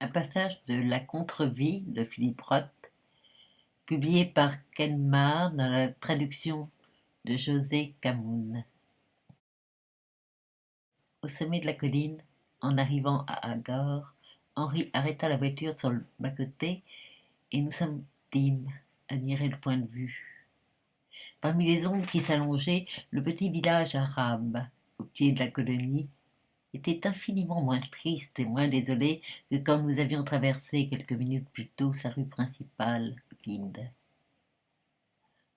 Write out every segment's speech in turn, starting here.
Un passage de La Contre-Vie de Philippe Roth, publié par Kenmare dans la traduction de José Camoun. Au sommet de la colline, en arrivant à Agor, Henri arrêta la voiture sur le bas-côté et nous sommes admirer le point de vue. Parmi les ombres qui s'allongeaient, le petit village arabe, au pied de la colonie, était infiniment moins triste et moins désolé que quand nous avions traversé quelques minutes plus tôt sa rue principale, vide.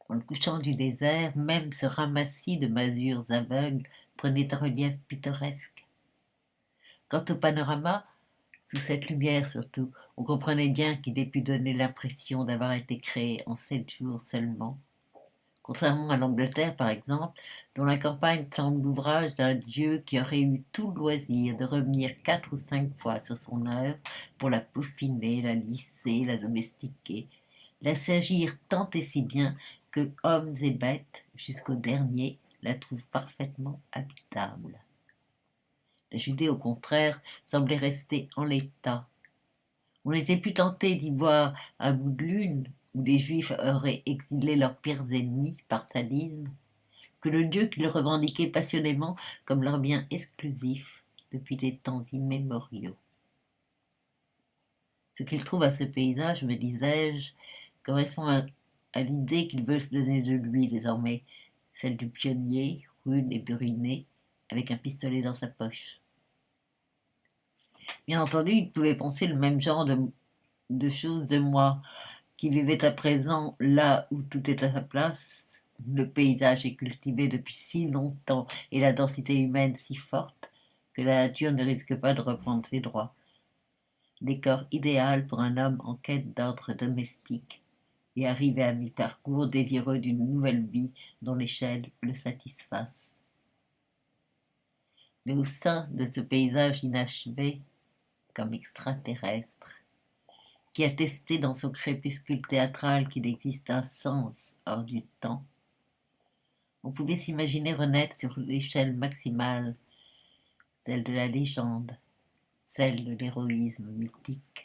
Dans le couchant du désert, même ce ramassis de masures aveugles prenait un relief pittoresque. Quant au panorama, sous cette lumière surtout, on comprenait bien qu'il ait pu donner l'impression d'avoir été créé en 7 jours seulement. Contrairement à l'Angleterre, par exemple, dont la campagne semble l'ouvrage d'un dieu qui aurait eu tout le loisir de revenir 4 ou 5 fois sur son œuvre pour la peaufiner, la lisser, la domestiquer, la s'agir tant et si bien que hommes et bêtes, jusqu'au dernier, la trouvent parfaitement habitable. La Judée, au contraire, semblait rester en l'état. On n'était plus tenté d'y voir un bout de lune où les Juifs auraient exilé leurs pires ennemis par sadisme, que le Dieu qu'ils revendiquaient passionnément comme leur bien exclusif depuis des temps immémoriaux. Ce qu'il trouve à ce paysage, me disais-je, correspond à l'idée qu'il veut se donner de lui désormais, celle du pionnier, rude et buriné, avec un pistolet dans sa poche. Bien entendu, il pouvait penser le même genre de choses de moi, qui vivait à présent là où tout est à sa place. Le paysage est cultivé depuis si longtemps et la densité humaine si forte que la nature ne risque pas de reprendre ses droits. Décor idéal pour un homme en quête d'ordre domestique et arrivé à mi-parcours désireux d'une nouvelle vie dont l'échelle le satisfasse. Mais au sein de ce paysage inachevé, comme extraterrestre, qui attestait dans son crépuscule théâtral qu'il existe un sens hors du temps, on pouvait s'imaginer renaître sur l'échelle maximale, celle de la légende, celle de l'héroïsme mythique.